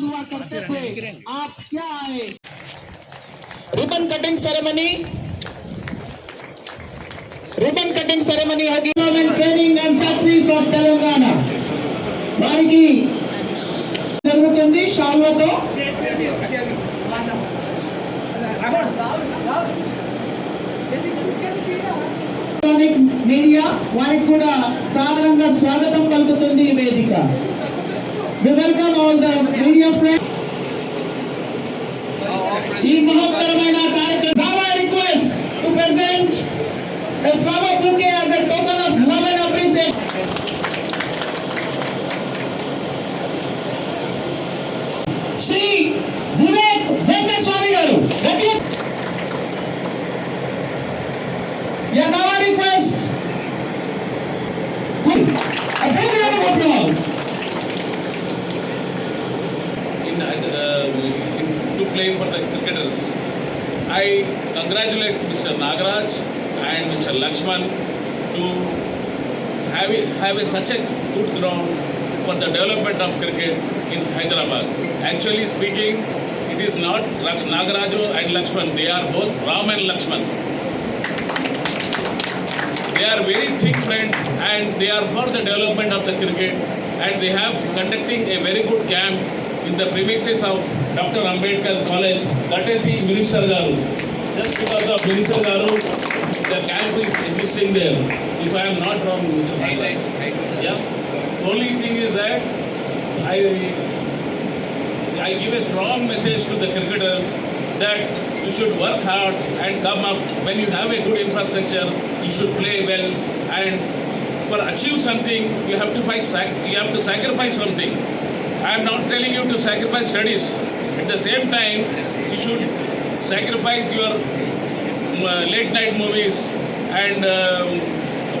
बंद हुआ करते थे, आप क्या आए? रिबन कटिंग सेरेमनी होगी। Training and factories of Telangana వారికి జరుగుతుంది షాల్వతో మీడియా వారికి కూడా సాధారణంగా స్వాగతం పలుకుతుంది ఈ వేదిక. We welcome all the media friends. ఈ మహత్తరమైన కార్యక్రమం I request to present a flower bouquet as a token of love and appreciation. Shri Vivek Venkata Swamy గారు. Yeah, now I request a big round of applause. To play for the cricketers. I congratulate Mr. Nagaraj and Mr. Lakshman to have such a good ground for the development of cricket in Hyderabad. Actually speaking, it is not Nagaraju and Lakshman, they are both Ram and Lakshman. They are very thick friends and they are for the development of the cricket, and they have conducting a very good camp in the premises of Dr. Ambedkar College, courtesy Minister Garu. Just because of Minister Garu, the camp is existing there. If I am not wrong, Mr. Right, yeah. Only thing is that I give a strong message to the cricketers that you should work hard and come up. When you have a good infrastructure, you should play well, and for achieve something, you have to sacrifice something. I am not telling you to sacrifice studies. At the same time, you should sacrifice your late night movies and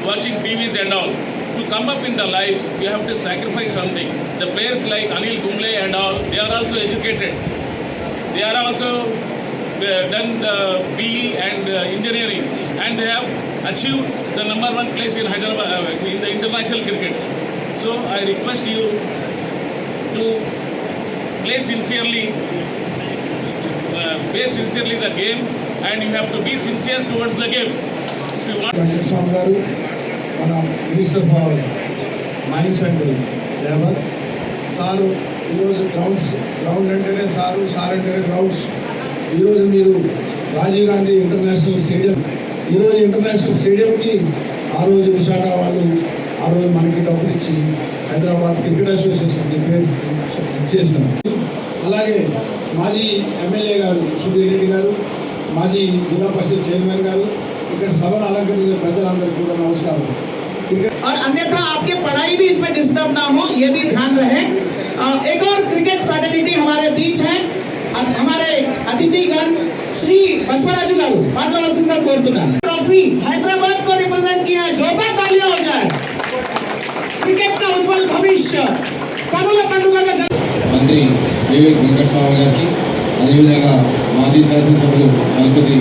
watching TVs and all. To come up in the life, you have to sacrifice something. The players like Anil Kumble and all, they are also educated. They are also done the BE and engineering, and they have achieved the #1 place in Hyderabad in the international cricket. So I request you to play sincerely the game, and you have to be sincere towards the game. If you want. Swami garu, mana Minister for Mines and Labour, sir ఈరోజు ground అంటేనే sir అంటేనే grounds. ఈరోజు మీరు Rajiv Gandhi international stadium, ఈరోజు international స్టేడియంకి ఆ రోజు విశాఖ వాళ్ళు ఆ రోజు మనకి డబ్బులు ఇచ్చి హైదరాబాద్ క్రికెట్ అసోసియేషన్ పేరు ఇచ్చేసినారు. అలాగే మాజీ ఎమ్మెల్యే గారు సుధీర్ రెడ్డి గారు, మాజీ జిల్లా పరిషత్ చైర్మన్ గారు, ఇక్కడ సభను అలంకరించిన ప్రజలందరికీ కూడా నమస్కారం. और अन्यथा आपके पढ़ाई भी इसमें डिस्टर्ब ना हो, ये भी ध्यान रहे. एक और क्रिकेट फैसिलिटी हमारे बीच है. हमारे अतिथिगण श्री बसवराजू गारू पाटलावलसिंगा कोरुतुन्नानु. ट्रॉफी हैदराबाद को रिप्रेजेंट किया है. जोरदार तालियां हो जाए. क्रिकेट का उज्जवल भविष्य कनुల పండుగగా మంత్రి వివేక్ వెంకట స్వామి గారికి, అదేవిధంగా మాజీ శాసనసభ్యులు నల్పతి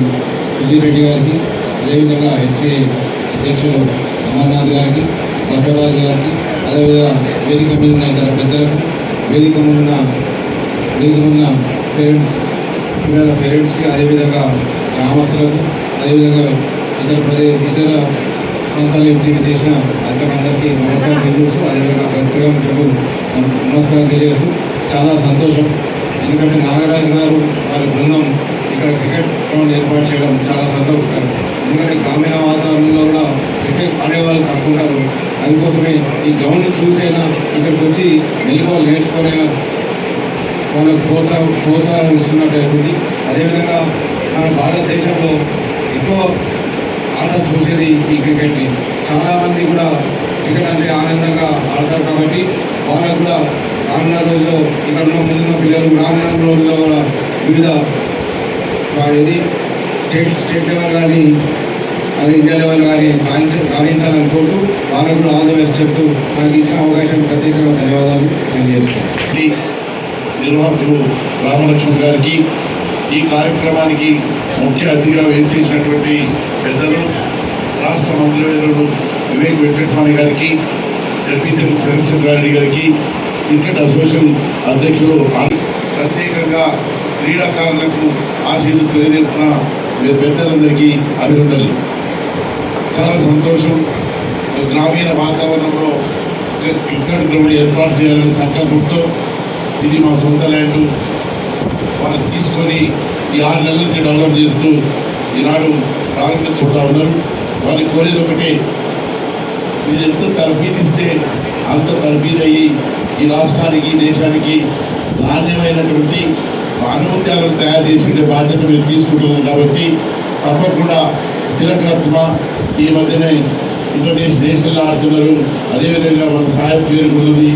సుధీర్ రెడ్డి గారికి, అదేవిధంగా హెచ్సిఏ అధ్యక్షులు అమర్నాథ్ గారికి, బసవరాజు గారికి, అదేవిధంగా వేదిక మీద ఉన్న ఇతర పెద్దలకు, వేదిక ఉన్న పేరెంట్స్, పిల్లల పేరెంట్స్కి, అదేవిధంగా గ్రామస్తులకు, అదేవిధంగా ఇతర ప్రాంతాల నుంచి చేసిన అందరికీ నమస్కారం తెలియజేస్తూ, అదేవిధంగా పత్రికా మిత్రులకు నమస్కారం తెలియజేస్తూ చాలా సంతోషం. ఎందుకంటే నాగరాజు గారు వారి బృందం ఇక్కడ క్రికెట్ గ్రౌండ్ ఏర్పాటు చేయడం చాలా సంతోషకరం. ఎందుకంటే గ్రామీణ వాతావరణంలో కూడా క్రికెట్ ఆడేవాళ్ళు తక్కువ ఉన్నారు. అందుకోసమే ఈ గ్రౌండ్ చూసైనా ఇక్కడికి వచ్చి మెలకువలు నేర్చుకునే వాళ్ళకు ప్రోత్సాహం ఇస్తున్నట్టయితుంది. అదేవిధంగా మన భారతదేశంలో ఎక్కువ ఆట చూసేది ఈ క్రికెట్ని. చాలామంది కూడా క్రికెట్ అంటే ఆనందంగా ఆడతారు కాబట్టి వాళ్ళకు కూడా రానున్న రోజుల్లో ఇక్కడ ఉన్న ముందున్న పిల్లలు రానున్న రోజుల్లో కూడా వివిధ స్టేట్ లెవెల్ కానీ అది ఇండియా లెవెల్ కానీ రాణించాలనుకుంటూ వాళ్ళకు కూడా ఆల్ ది బెస్ట్ చెప్తూ నాకు ఇచ్చిన అవకాశం ప్రత్యేకంగా ధన్యవాదాలు తెలియజేస్తున్నాను. నిర్వాహకులు రామలక్ష్మణ్ గారికి, ఈ కార్యక్రమానికి ముఖ్య అతిథిగా వేయించేసినటువంటి పెద్దలు రాష్ట్ర మంత్రివర్యులు వివేక్ వెంకటస్వామి గారికి, ఎంపీ చంద్రశేఖర్ రెడ్డి గారికి, క్రికెట్ అసోసియేషన్ అధ్యక్షులు ప్రత్యేకంగా క్రీడాకారులకు ఆశీర్లు తెలియజేస్తున్న మీరు పెద్దలందరికీ అభినందనలు. చాలా సంతోషం. గ్రామీణ వాతావరణంలో క్రికెట్ గ్రౌండ్ ఏర్పాటు చేయాలనే సంకల్పంతో ఇది మా సొంత ల్యాండ్ వాళ్ళు తీసుకొని ఈ 6 నెలల నుంచి డెవలప్ చేస్తూ ఈనాడు ప్రారంభించుకుంటా ఉన్నారు. వారికి కోరేది ఒకటే, మీరు ఎంత తర్ఫీదు ఇస్తే అంత తర్ఫీదు అయ్యి ఈ రాష్ట్రానికి దేశానికి నాణ్యమైనటువంటి అనుమత్యాలను తయారు చేసే బాధ్యత మీరు తీసుకుంటున్నారు. కాబట్టి తప్పకుండా తిలకరత్మ ఈ మధ్యనే నేషనల్ ఆడుతున్నారు. అదేవిధంగా మన సాహెబ్ పేరుకున్నది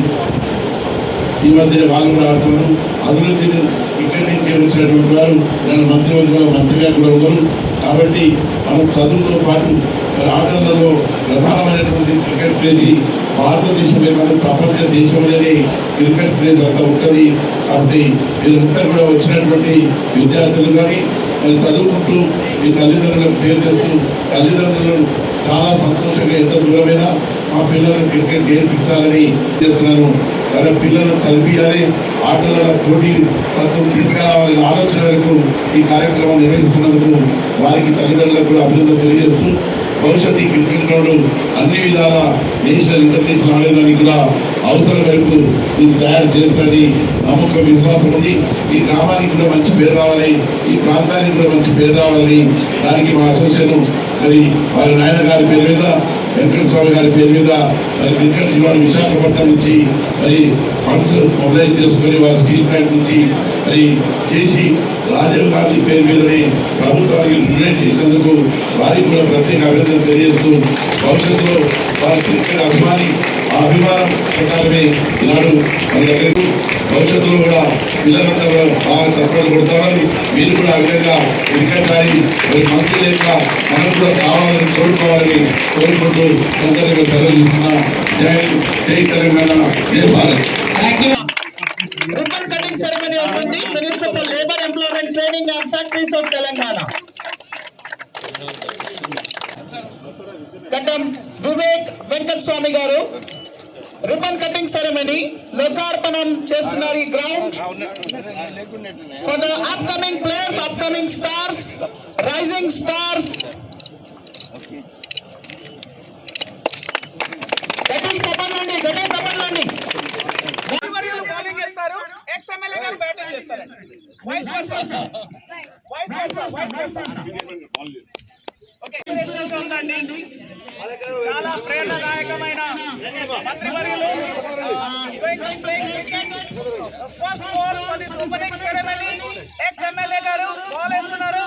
ఈ మధ్యనే వాళ్ళు కూడా ఆడుతున్నారు. అభివృద్ధిని ఇక్కడి నుంచి వచ్చినటువంటి వారు నేను మంత్రిగా కూడా ఉన్నారు. కాబట్టి మనం చదువుతో పాటు మరి ఆటలలో ప్రధానమైనటువంటి క్రికెట్ క్రేజ్ భారతదేశమే కాదు ప్రపంచ దేశంలోనే క్రికెట్ క్రేజ్ అంతా ఉంటుంది. కాబట్టి వీళ్ళంతా కూడా వచ్చినటువంటి విద్యార్థులు కానీ మరి చదువుకుంటూ మీ తల్లిదండ్రులకు పేరు తెస్తూ తల్లిదండ్రులు చాలా సంతోషంగా ఎంత దూరమైనా మా పిల్లలను క్రికెట్ నేర్పించాలని చెప్తున్నాను. తన పిల్లలను చదివియాలి, ఆటల పోటీ తత్వం తీసుకురావాలనే ఆలోచన వరకు ఈ కార్యక్రమం నిర్వహిస్తున్నందుకు వారికి తల్లిదండ్రులకు కూడా అభినందన తెలియజేస్తూ భవిష్యత్తు ఈ క్రికెట్ గ్రౌండ్ అన్ని విధాల నేషనల్ ఇంటర్నేషనల్ ఆడేదానికి కూడా అవసరం వరకు దీన్ని తయారు చేస్తారని నమ్మకం విశ్వాసం ఉంది. ఈ గ్రామానికి కూడా మంచి పేరు రావాలి, ఈ ప్రాంతానికి కూడా మంచి పేరు రావాలని దానికి మా అసోసియేషన్ మరి వారి నాయన గారి పేరు మీద వెంకటస్వామి గారి పేరు మీద మరి క్రికెట్ జిల్లా విశాఖపట్నం నుంచి మరి ఫండ్స్ మొబిలైజ్ చేసుకొని వారి స్టీల్ ప్లాంట్ నుంచి మరి చేసి రాజీవ్ గాంధీ పేరు మీదనే ప్రభుత్వానికి డొనేట్ చేసినందుకు వారికి కూడా ప్రత్యేక అభినందన తెలియజేస్తూ భవిష్యత్తులో వారి క్రికెట్ అభిమాని ఆ అభిమానం ప్రకారమే ఈనాడు మన దగ్గరకు భవిష్యత్తులో కూడా పిల్లలంతా కూడా బాగా తప్పలు కొడుతున్నారు. మీరు కూడా ఆ విధంగా క్రికెట్ ఆడి మరి మంచి లేక మనం కూడా కావాలని కోరుకోవాలని కోరుకుంటూ అందరి దగ్గర ప్రదర్శిస్తున్న జై తెలంగాణ, జై భారత్. Ribbon cutting ceremony ఉంటుంది. Minister for Labour, Employment, Training and Factories of Telangana. గడ్డం వివేక్ వెంకటస్వామి గారు రిబ్బన్ కటింగ్ సెరమనీ లోకార్పణం చేస్తున్నారు. ఈ ground for the upcoming players, upcoming stars, rising stars. గట్టిగా చెప్పండి, గట్టిగా చెప్పండి. బౌలింగ్ చేస్తారు, ఎక్స్ ఎమ్మెల్యే గారు బ్యాటింగ్ చేస్తారు. Vice versa. ఓకే, ఉందండి. చాలా ప్రేరణాదాయకమైన మంత్రివర్యులు first ball for this opening ceremony. Ex MLA గారు బాల్ వేస్తున్నారు.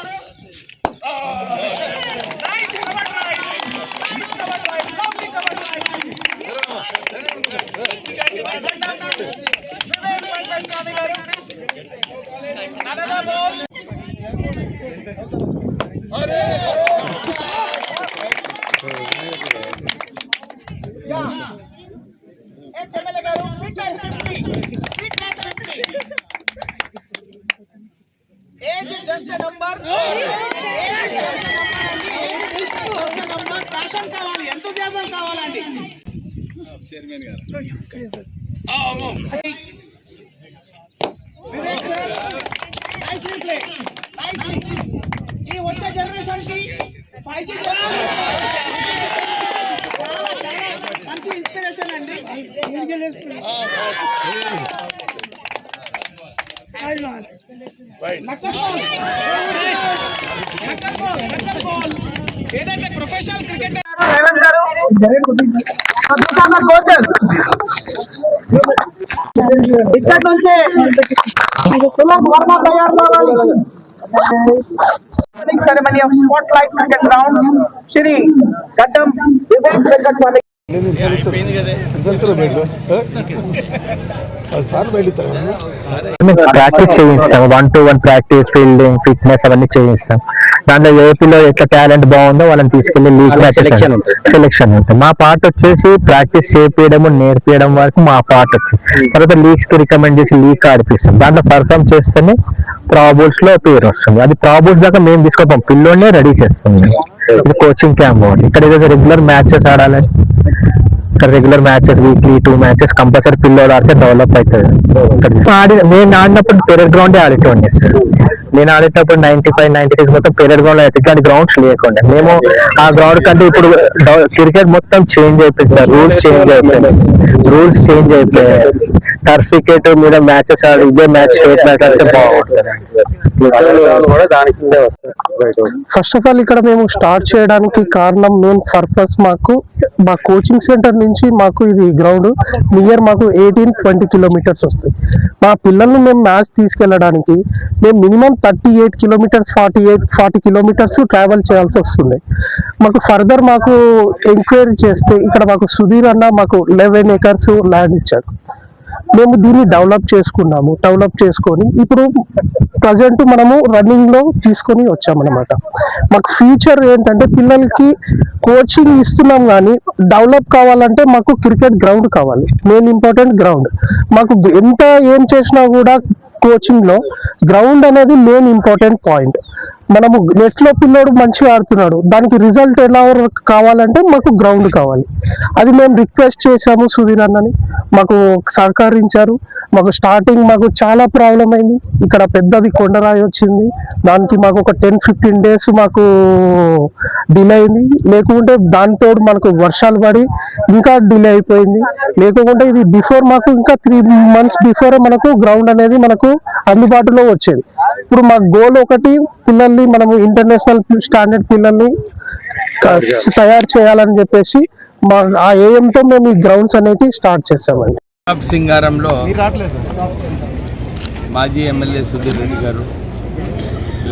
Nice cover right, nice cover right, lovely cover right. Vivek Venkataswamy garu another ball. Ex MLA గారు fit and 50. Age just a number. Passion కావాలి, enthusiasm కావాలండి. Chairman గారు Vivek sir, nicely play, nicely. ఈ వచ్చే generation కి 5G మంచి ఇన్స్పిరేషన్ అండి. ఏదైతే ప్రొఫెషనల్ క్రికెటర్ ఇక్కడ నుంచి ceremony of spotlight cricket ground Shri Gaddam Vivek Venkataswamy. Practice చేయిస్తాం, 1-to-1 ప్రాక్టీస్, ఫీల్డింగ్, ఫిట్నెస్ అవన్నీ చేయిస్తాం. దాంట్లో ఏపీలో ఎట్లా టాలెంట్ బాగుందో వాళ్ళని తీసుకెళ్లి లీగ్ సెలెక్షన్ ఉంటుంది. మా పార్ట్ వచ్చేసి ప్రాక్టీస్ చేయించడం, నేర్పించడం వరకు మా పార్ట్ వచ్చింది. తర్వాత లీగ్స్ కి రికమెండ్ చేసి లీగ్ ఆడిపిస్తాం. దాంట్లో పర్ఫామ్ చేస్తేనే ప్రాబుల్స్ లో పేరు వస్తుంది. అది ప్రాబుల్స్ దాకా మేము తీసుకొస్తాం, పిల్లోనే రెడీ చేస్తాం. ఇది కోచింగ్ క్యాంప్. ఇక్కడ ఏదైతే రెగ్యులర్ మ్యాచెస్ ఆడాలని ఇక్కడ regular matches weekly 2 matches compulsory పిల్లలు ఆడితే డెవలప్ అవుతుంది. నేను ఆడినప్పుడు పెరడ్ గ్రౌండే ఆడేటోండి సార్. నేను ఆడేటప్పుడు 95, 96 మొత్తం పెరడ్ గ్రౌండ్ అయితే ఇక్కడ గ్రౌండ్స్ లేకుండా మేము ఆ గ్రౌండ్ కంటే ఇప్పుడు క్రికెట్ మొత్తం చేంజ్ అయిపోయింది సార్. రూల్స్ చేంజ్ అయిపోయాయి. టర్ఫ్ వికెట్ మీద మ్యాచెస్ ఆడి ఇదే మ్యాచ్ స్టేట్ మ్యాచ్ అంటే బాగుంటుంది. ఫస్ట్ ఆఫ్ ఆల్ ఇక్కడ మేము స్టార్ట్ చేయడానికి కారణం, మెయిన్ పర్పస్ మా కోచింగ్ సెంటర్ నుంచి మాకు ఇది గ్రౌండ్ నియర్ మాకు 18-20 కిలోమీటర్స్ వస్తాయి. మా పిల్లల్ని మేము మ్యాచ్ తీసుకెళ్ళడానికి మేము మినిమం 38 కిలోమీటర్స్ 40 కిలోమీటర్స్ ట్రావెల్ చేయాల్సి వస్తుంది. మాకు ఫర్దర్ మాకు ఎంక్వైరీ చేస్తే ఇక్కడ మాకు సుధీర్ అన్న మాకు 11 acres ల్యాండ్ ఇచ్చారు. మేము దీన్ని డెవలప్ చేసుకొని ఇప్పుడు ప్రజెంట్ మనము రన్నింగ్ లో తీసుకొని వచ్చామన్నమాట. మాకు ఫ్యూచర్ ఏంటంటే పిల్లలకి కోచింగ్ ఇస్తున్నాం కానీ డెవలప్ కావాలంటే మాకు క్రికెట్ గ్రౌండ్ కావాలి. Main important ground. మాకు ఎంత ఏం చేసినా కూడా కోచింగ్ లో గ్రౌండ్ అనేది మెయిన్ ఇంపార్టెంట్ పాయింట్. మనము నెట్ లో పిల్లోడు మంచిగా ఆడుతున్నాడు, దానికి రిజల్ట్ ఎలా కావాలంటే మాకు గ్రౌండ్ కావాలి. అది మేము రిక్వెస్ట్ చేశాము సుధీర్ అన్నని, మాకు సహకరించారు. మాకు స్టార్టింగ్ మాకు చాలా ప్రాబ్లం అయింది. ఇక్కడ పెద్దది కొండరాయి వచ్చింది, దానికి మాకు ఒక 10-15 days మాకు డిలే అయింది. లేకుంటే దాంతో మనకు వర్షాలు పడి ఇంకా డిలే అయిపోయింది. లేకుంటే ఇది బిఫోర్ మాకు ఇంకా 3 months బిఫోర్ మనకు గ్రౌండ్ అనేది మనకు అందుబాటులో వచ్చేది. ఇప్పుడు మా గోల్ ఒకటి, పిల్లల్ని మనము ఇంటర్నేషనల్ స్టాండర్డ్ పిల్లల్ని తయారు చేయాలని చెప్పేసి మా ఆ ఏఎంతో మేము ఈ గ్రౌండ్స్ అనేవి స్టార్ట్ చేసామండి. సింగారంలో మాజీ ఎమ్మెల్యే సుధీర్ రెడ్డి గారు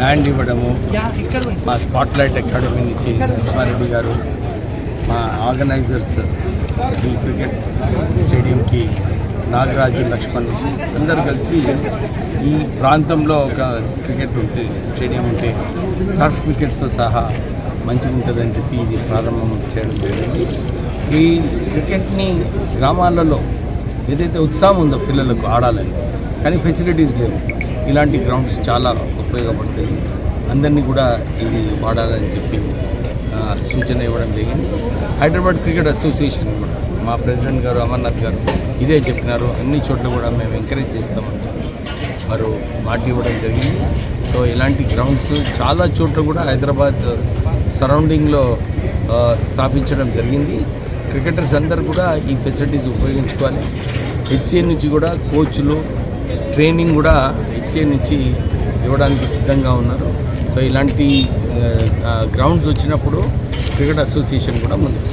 ల్యాండ్ ఇవ్వడము, మా స్పాట్లైట్ అకాడమీ నుంచి నరసింహారెడ్డి గారు, మా ఆర్గనైజర్స్ ఈ క్రికెట్ స్టేడియంకి నాగరాజు, లక్ష్మణ్ అందరూ కలిసి ఈ ప్రాంతంలో ఒక క్రికెట్ స్టేడియం ఉంటే టర్ఫ్ వికెట్స్తో సహా మంచిగా ఉంటుందని చెప్పి ఇది ప్రారంభం చేయడం జరిగింది. ఈ క్రికెట్ని గ్రామాలలో ఏదైతే ఉత్సాహం ఉందో పిల్లలకు ఆడాలని, కానీ ఫెసిలిటీస్ లేవు. ఇలాంటి గ్రౌండ్స్ చాలా ఉపయోగపడతాయి. అందరినీ కూడా ఇది వాడాలని చెప్పి సూచన ఇవ్వడం జరిగింది. హైదరాబాద్ క్రికెట్ అసోసియేషన్ కూడా మా ప్రెసిడెంట్ గారు అమర్నాథ్ గారు ఇదే చెప్పినారు. అన్ని చోట్ల కూడా మేము ఎంకరేజ్ చేస్తామని మరి మాట ఇవ్వడం జరిగింది. సో ఇలాంటి గ్రౌండ్స్ చాలా చోట్ల కూడా హైదరాబాద్ సరౌండింగ్లో స్థాపించడం జరిగింది. క్రికెటర్స్ అందరూ కూడా ఈ ఫెసిలిటీస్ ఉపయోగించుకోవాలి. హెచ్సిఏ నుంచి కూడా కోచ్లు ట్రైనింగ్ కూడా హెచ్సిఏ నుంచి ఇవ్వడానికి సిద్ధంగా ఉన్నారు. సో ఇలాంటి గ్రౌండ్స్ వచ్చినప్పుడు క్రికెట్ అసోసియేషన్ కూడా ముందుకు